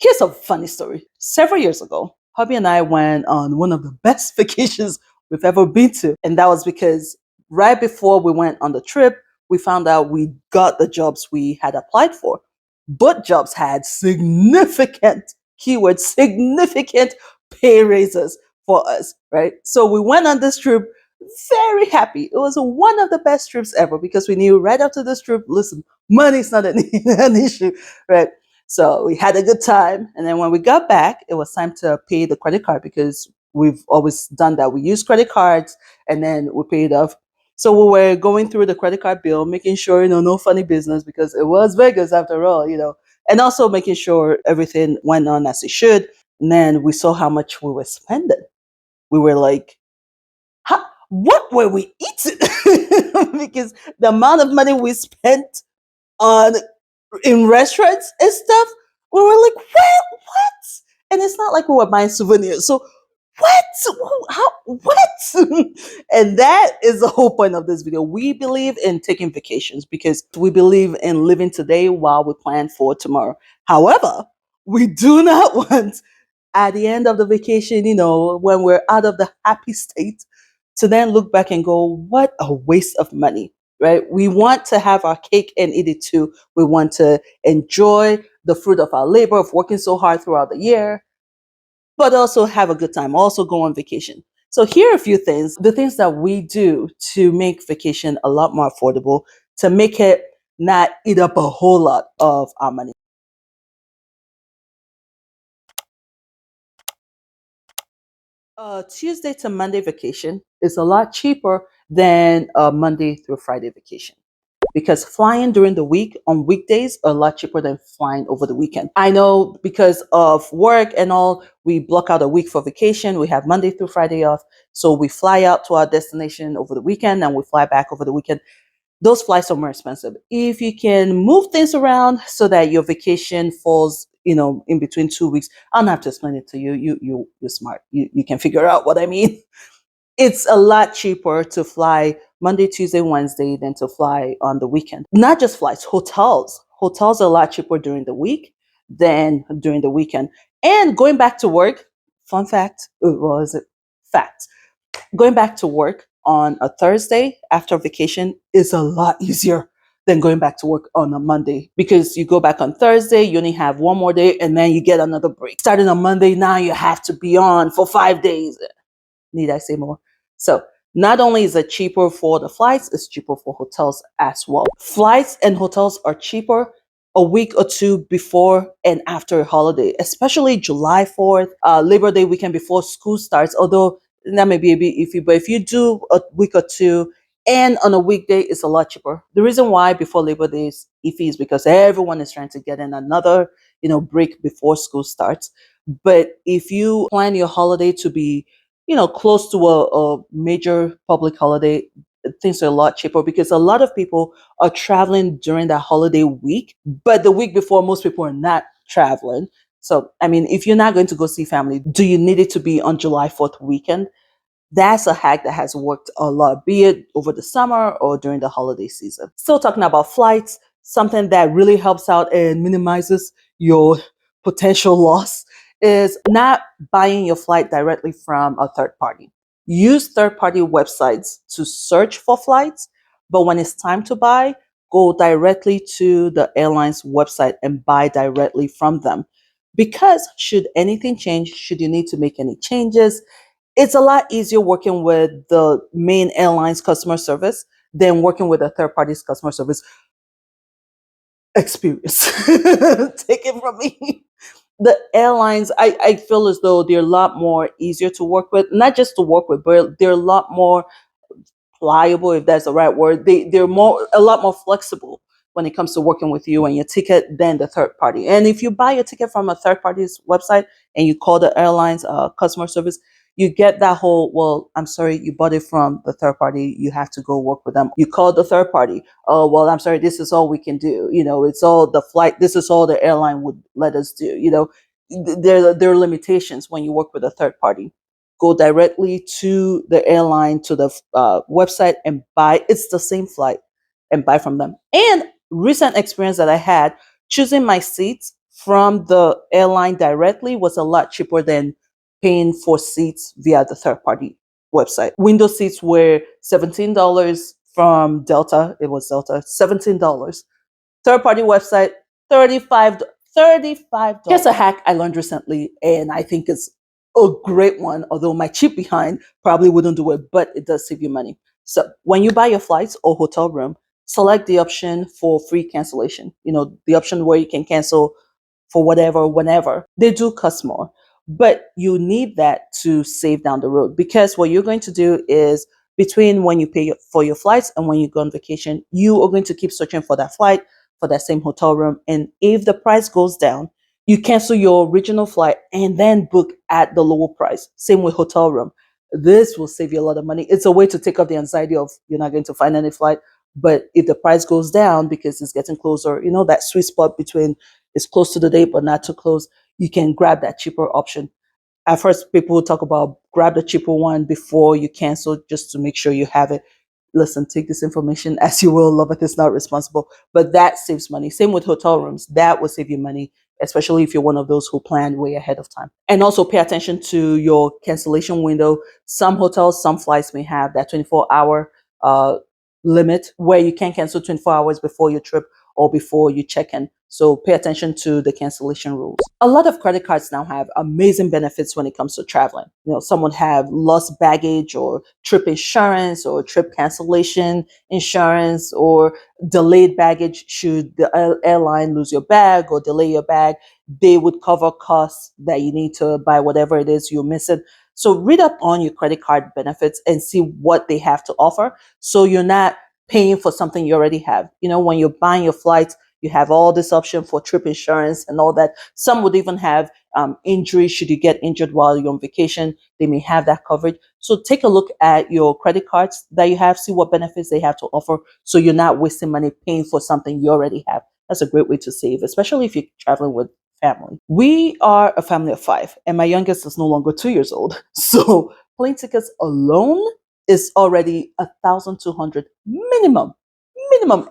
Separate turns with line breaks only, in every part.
Here's a funny story. Several years ago, hubby and I went on one of the best vacations we've ever been to. And that was because right before we went on the trip, we found out we got the jobs we had applied for. Both jobs had significant, keyword, significant pay raises for us, right? So we went on this trip very happy. It was one of the best trips ever because we knew right after this trip, listen, money's not an issue, right? So we had a good time. And then when we got back, it was time to pay the credit card because we've always done that. We use credit cards and then we pay it off. So we were going through the credit card bill, making sure, no funny business because it was Vegas after all, and also making sure everything went on as it should. And then we saw how much we were spending. We were like, what were we eating? Because the amount of money we spent on in restaurants and stuff, we were like, what? And it's not like we were buying souvenirs. So what? How? What? And that is the whole point of this video. We believe in taking vacations because we believe in living today while we plan for tomorrow. However, we do not want at the end of the vacation, when we're out of the happy state, to then look back and go, what a waste of money, right? We want to have our cake and eat it too. We want to enjoy the fruit of our labor of working so hard throughout the year, but also have a good time, also go on vacation. So here are a few things, the things that we do to make vacation a lot more affordable, to make it not eat up a whole lot of our money. Tuesday to Monday vacation is a lot cheaper than a Monday through Friday vacation because flying during the week on weekdays are a lot cheaper than flying over the weekend. I know because of work and all, we block out a week for vacation. We have Monday through Friday off. So we fly out to our destination over the weekend and we fly back over the weekend. Those flights are more expensive. If you can move things around so that your vacation falls, in between 2 weeks, I don't have to explain it to you. You're smart. You can figure out what I mean. It's a lot cheaper to fly Monday, Tuesday, Wednesday than to fly on the weekend. Not just flights, hotels. Hotels are a lot cheaper during the week than during the weekend. And going back to work, fun fact, what is it? Fact. Going back to work on a Thursday after vacation is a lot easier than going back to work on a Monday because you go back on Thursday, you only have one more day, and then you get another break. Starting on Monday, now you have to be on for 5 days. Need I say more? So not only is it cheaper for the flights, it's cheaper for hotels as well. Flights and hotels are cheaper a week or two before and after a holiday, especially July 4th, Labor Day weekend before school starts, although that may be a bit iffy, but if you do a week or two and on a weekday, it's a lot cheaper. The reason why before Labor Day is iffy is because everyone is trying to get in another, break before school starts. But if you plan your holiday to be, close to a major public holiday, things are a lot cheaper because a lot of people are traveling during that holiday week, but the week before, most people are not traveling. So, I mean, if you're not going to go see family, do you need it to be on July 4th weekend? That's a hack that has worked a lot, be it over the summer or during the holiday season. Still talking about flights, something that really helps out and minimizes your potential loss is not buying your flight directly from a third party. Use third party websites to search for flights, but when it's time to buy, go directly to the airline's website and buy directly from them. Because should anything change, should you need to make any changes, it's a lot easier working with the main airline's customer service than working with a third party's customer service. Experience. Take it from me. The airlines, I feel as though they're a lot more easier to work with, not just to work with, but they're a lot more pliable, if that's the right word. They're a lot more flexible when it comes to working with you and your ticket than the third party. And if you buy your ticket from a third party's website and you call the airline's customer service, you get that whole, well, I'm sorry, you bought it from the third party, you have to go work with them. You call the third party, oh, well, I'm sorry, this is all we can do. It's all the flight, this is all the airline would let us do. There are limitations when you work with a third party. Go directly to the airline, to the website and buy. It's the same flight and buy from them. And recent experience that I had choosing my seats from the airline directly was a lot cheaper than paying for seats via the third party website. Window seats were $17 from Delta. It was Delta, $17. Third party website, 35 $35. Here's a hack I learned recently, and I think it's a great one, although my cheap behind probably wouldn't do it, but it does save you money. So when you buy your flights or hotel room, select the option for free cancellation. The option where you can cancel for whatever, whenever. They do cost more, but you need that to save down the road, because what you're going to do is, between when you pay for your flights and when you go on vacation, you are going to keep searching for that flight, for that same hotel room. And if the price goes down, you cancel your original flight and then book at the lower price. Same with hotel room. This will save you a lot of money. It's a way to take off the anxiety of you're not going to find any flight. But if the price goes down because it's getting closer, that sweet spot between it's close to the date but not too close, you can grab that cheaper option. At first, people will talk about grab the cheaper one before you cancel, just to make sure you have it. Listen, take this information as you will. Love it, it's not responsible, but that saves money. Same with hotel rooms. That will save you money, especially if you're one of those who plan way ahead of time. And also pay attention to your cancellation window. Some hotels, some flights may have that 24-hour limit where you can cancel 24 hours before your trip or before you check in. So pay attention to the cancellation rules. A lot of credit cards now have amazing benefits when it comes to traveling. Some would have lost baggage or trip insurance or trip cancellation insurance or delayed baggage. Should the airline lose your bag or delay your bag, they would cover costs that you need to buy whatever it is you're missing. So read up on your credit card benefits and see what they have to offer, so you're not paying for something you already have. When you're buying your flights, you have all this option for trip insurance and all that. Some would even have injury. Should you get injured while you're on vacation, they may have that coverage. So take a look at your credit cards that you have, see what benefits they have to offer, so you're not wasting money paying for something you already have. That's a great way to save, especially if you're traveling with family. We are a family of five, and my youngest is no longer 2 years old. So plane tickets alone is already 1,200 minimum,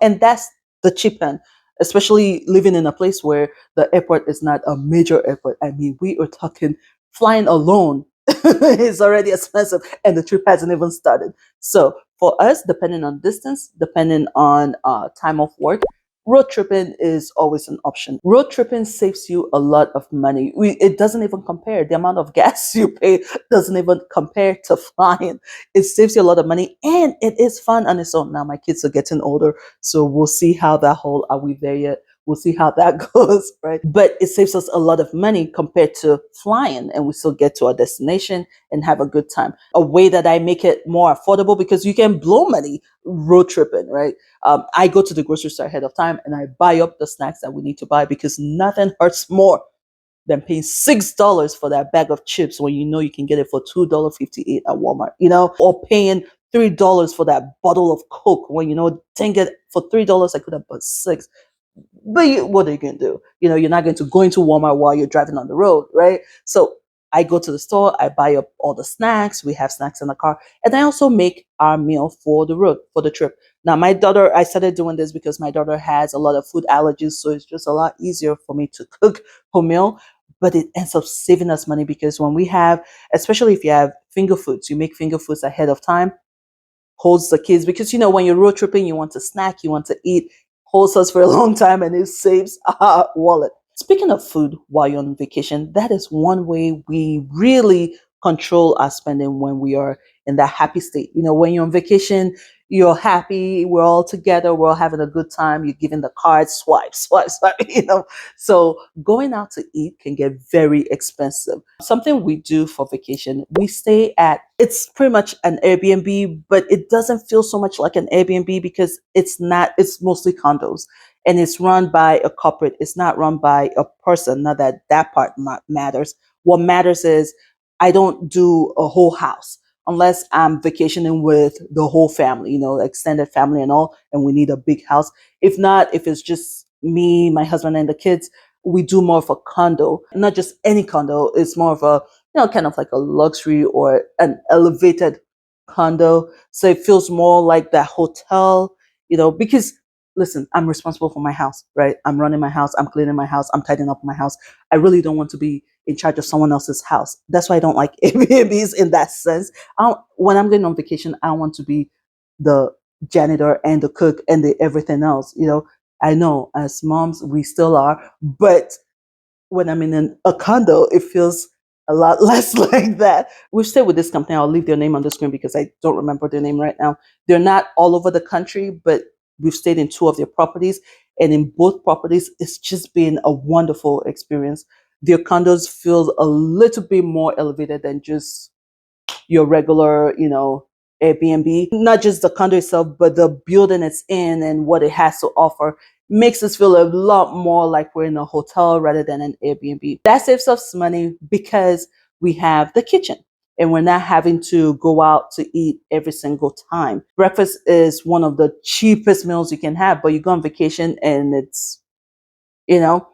and that's the cheap end. Especially living in a place where the airport is not a major airport. I mean, we are talking flying alone is already expensive, and the trip hasn't even started. So for us, depending on distance, depending on time of work, road tripping is always an option. Road tripping saves you a lot of money. It doesn't even compare. The amount of gas you pay doesn't even compare to flying. It saves you a lot of money, and it is fun on its own. Now my kids are getting older, so we'll see how that whole, are we there yet? We'll see how that goes, right? But it saves us a lot of money compared to flying, and we still get to our destination and have a good time. A way that I make it more affordable, because you can blow money road tripping, right? I go to the grocery store ahead of time and I buy up the snacks that we need to buy, because nothing hurts more than paying $6 for that bag of chips when you can get it for $2.58 at Walmart, or paying $3 for that bottle of Coke when dang it, for $3 I could have bought six. But what are you going to do? You're not going to go into Walmart while you're driving on the road, right? So I go to the store, I buy up all the snacks. We have snacks in the car. And I also make our meal for the road, for the trip. Now, my daughter, I started doing this because my daughter has a lot of food allergies. So it's just a lot easier for me to cook her meal. But it ends up saving us money, because when we have, especially if you have finger foods, you make finger foods ahead of time, holds the kids, because when you're road tripping, you want to snack, you want to eat, holds us for a long time, and it saves our wallet. Speaking of food while you're on vacation, that is one way we really control our spending when we are in that happy state. When you're on vacation, you're happy, we're all together, we're all having a good time, you're giving the card, swipe, swipe, swipe, So going out to eat can get very expensive. Something we do for vacation, we stay at, it's pretty much an Airbnb, but it doesn't feel so much like an Airbnb, because it's not, it's mostly condos. And it's run by a corporate. It's not run by a person. Not that that part matters. What matters is I don't do a whole house unless I'm vacationing with the whole family, extended family and all, and we need a big house. If not, if it's just me, my husband, and the kids, we do more of a condo. Not just any condo. It's more of a, kind of like a luxury or an elevated condo. So it feels more like that hotel, because listen, I'm responsible for my house, right? I'm running my house, I'm cleaning my house, I'm tidying up my house. I really don't want to be in charge of someone else's house. That's why I don't like Airbnbs in that sense. When I'm going on vacation, I want to be the janitor and the cook and the everything else. I know as moms we still are, but when I'm in a condo, it feels a lot less like that. We've stayed with this company. I'll leave their name on the screen because I don't remember their name right now. They're not all over the country, but we've stayed in two of their properties. And in both properties, it's just been a wonderful experience. Their condos feel a little bit more elevated than just your regular, Airbnb. Not just the condo itself, but the building it's in and what it has to offer makes us feel a lot more like we're in a hotel rather than an Airbnb. That saves us money because we have the kitchen and we're not having to go out to eat every single time. Breakfast is one of the cheapest meals you can have, but you go on vacation and it's you know,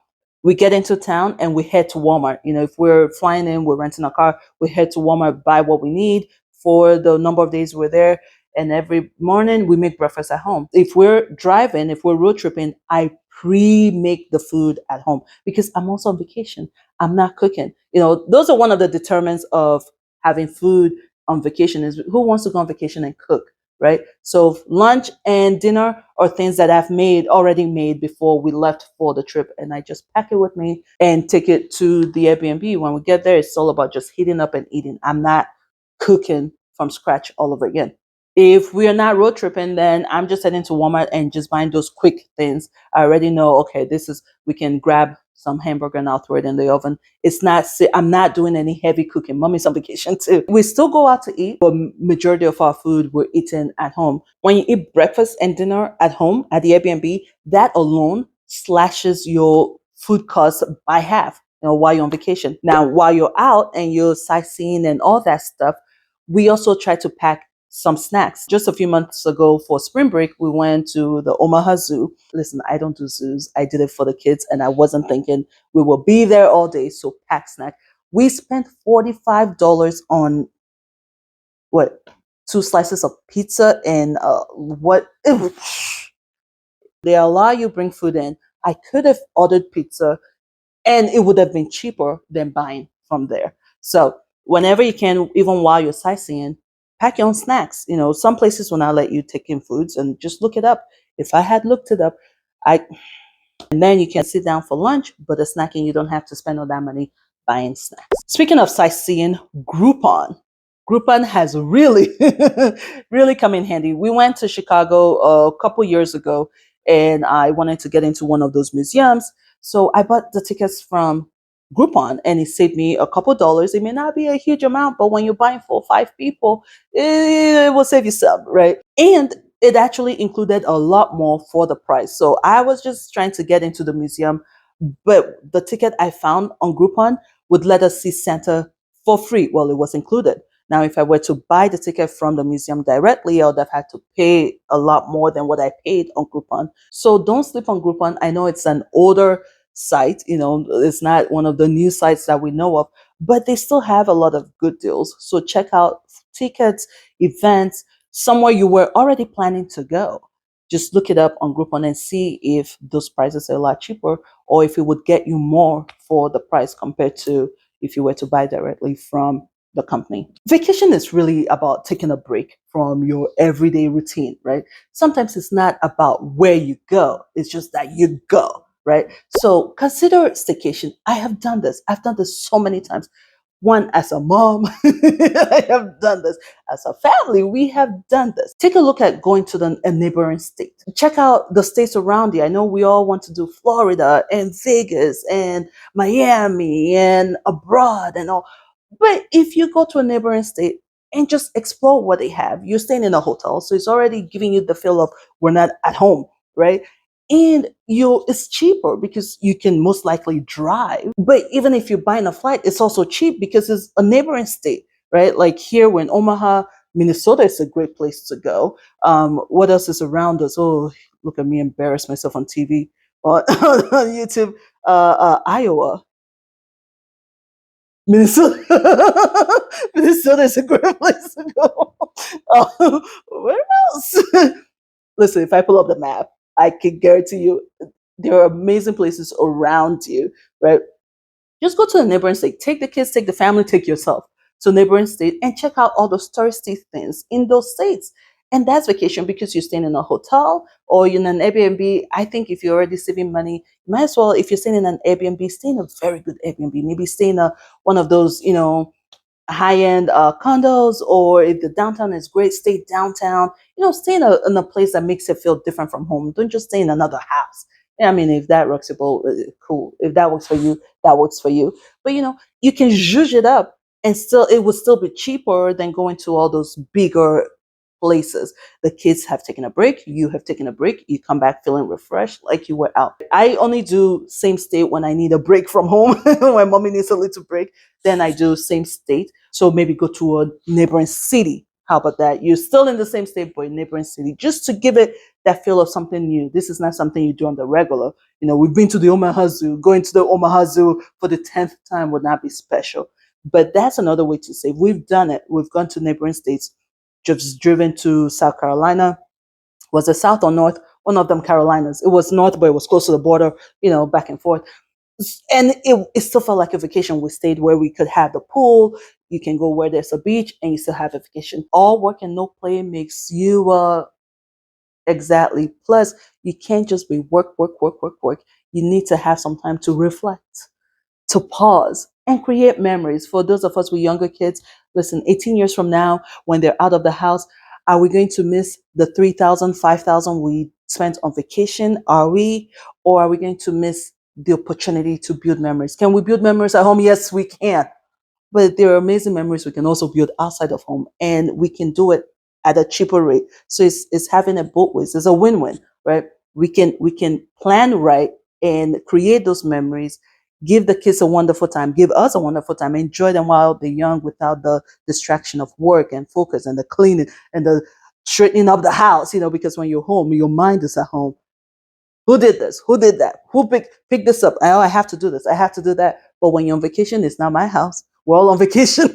we get into town and we head to Walmart. If we're flying in, we're renting a car, we head to Walmart, buy what we need for the number of days we're there. And every morning we make breakfast at home. If we're driving, if we're road tripping, I pre make the food at home because I'm also on vacation. I'm not cooking. Those are one of the determinants of having food on vacation is who wants to go on vacation and cook, right? So lunch and dinner are things that I've made already made before we left for the trip, and I just pack it with me and take it to the Airbnb. When we get there, it's all about just heating up and eating. I'm not cooking from scratch all over again. If we are not road tripping, then I'm just heading to Walmart and just buying those quick things. I already know, okay, we can grab some hamburger and I'll throw it in the oven. I'm not doing any heavy cooking. Mommy's on vacation too. We still go out to eat, but majority of our food we're eating at home. When you eat breakfast and dinner at home at the Airbnb, that alone slashes your food costs by half, while you're on vacation. Now, while you're out and you're sightseeing and all that stuff, we also try to pack some snacks. Just a few months ago for spring break, we went to the Omaha Zoo. Listen, I don't do zoos. I did it for the kids and I wasn't thinking we will be there all day. So pack snack. We spent $45 on what? Two slices of pizza and what? They allow you bring food in. I could have ordered pizza and it would have been cheaper than buying from there. So whenever you can, even while you're sightseeing, pack your own snacks. Some places will not let you take in foods and just look it up. If I had looked it up, I and then you can sit down for lunch, but the snacking you don't have to spend all that money buying snacks. Speaking of sightseeing, Groupon. Groupon has really, really come in handy. We went to Chicago a couple years ago and I wanted to get into one of those museums. So I bought the tickets from Groupon and it saved me a couple dollars. It may not be a huge amount, but when you're buying for 5 people, it will save you some, right? And it actually included a lot more for the price. So I was just trying to get into the museum, but the ticket I found on Groupon would let us see Santa for free. Well, it was included. Now, if I were to buy the ticket from the museum directly, I would have had to pay a lot more than what I paid on Groupon. So don't sleep on Groupon. I know it's an older site, it's not one of the new sites that we know of, but they still have a lot of good deals. So check out tickets, events, somewhere you were already planning to go. Just look it up on Groupon and see if those prices are a lot cheaper or if it would get you more for the price compared to if you were to buy directly from the company. Vacation is really about taking a break from your everyday routine, right? Sometimes it's not about where you go, it's just that you go, right? So consider staycation. I have done this. I've done this so many times. One, as a mom, I have done this. As a family, we have done this. Take a look at going to a neighboring state. Check out the states around you. I know we all want to do Florida and Vegas and Miami and abroad and all. But if you go to a neighboring state and just explore what they have, you're staying in a hotel, so it's already giving you the feel of we're not at home, right? And it's cheaper because you can most likely drive. But even if you're buying a flight, it's also cheap because it's a neighboring state, right? Like here, we're in Omaha, Minnesota is a great place to go. What else is around us? Oh, look at me embarrass myself on TV on, on YouTube. Iowa, Minnesota. Minnesota is a great place to go. Where else? Listen, if I pull up the map. I can guarantee you there are amazing places around you, right? Just go to the neighboring state. Take the kids, take the family, take yourself to neighboring state and check out all those touristy things in those states. And that's vacation because you're staying in a hotel or you're in an Airbnb. I think if you're already saving money, you might as well, if you're staying in an Airbnb, stay in a very good Airbnb. Maybe stay in a one of those, high-end condos, or if the downtown is great, stay downtown. Stay in a place that makes it feel different from home. Don't just stay in another house. Yeah, I mean, if that works your boat, cool. If that works for you, that works for you. But you can zhuzh it up, and still it would still be cheaper than going to all those bigger places. The kids have taken a break, you have taken a break, you come back feeling refreshed like you were out. I only do same state when I need a break from home. When mommy needs a little break, then I do same state. So maybe go to a neighboring city. How about that? You're still in the same state, but a neighboring city, just to give it that feel of something new. This is not something you do on the regular. We've been to the Omaha Zoo. Going to the Omaha Zoo for the 10th time would not be special. But that's another way to save. We've done it. We've gone to neighboring states, just driven to South Carolina. Was it South or North? One of them Carolinas. It was North, but it was close to the border, back and forth. And it still felt like a vacation. We stayed where we could have the pool. You can go where there's a beach and you still have a vacation. All work and no play makes you exactly. Plus, you can't just be work, work, work, work, work. You need to have some time to reflect, to pause and create memories. For those of us with younger kids, listen, 18 years from now, when they're out of the house, are we going to miss the 3,000, 5,000 we spent on vacation? Are we? Or are we going to miss the opportunity to build memories? Can we build memories at home? Yes, we can. But there are amazing memories we can also build outside of home, and we can do it at a cheaper rate. So it's having it both ways. It's a win-win, right? We can plan right and create those memories, give the kids a wonderful time, give us a wonderful time, enjoy them while they're young without the distraction of work and focus and the cleaning and the straightening up the house, because when you're home, your mind is at home. Who did this? Who did that? Who picked this up? Oh, I have to do this. I have to do that. But when you're on vacation, it's not my house. We're all on vacation.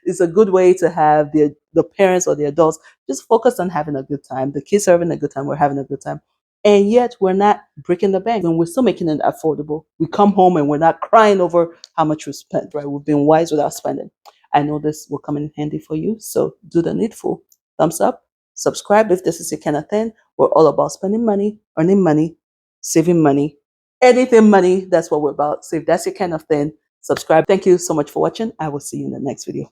It's a good way to have the parents or the adults just focus on having a good time. The kids are having a good time. We're having a good time. And yet we're not breaking the bank and we're still making it affordable. We come home and we're not crying over how much we spent, right? We've been wise with our spending. I know this will come in handy for you. So do the needful. Thumbs up, subscribe if this is your kind of thing. We're all about spending money, earning money, saving money, anything money. That's what we're about. So if that's your kind of thing, subscribe. Thank you so much for watching. I will see you in the next video.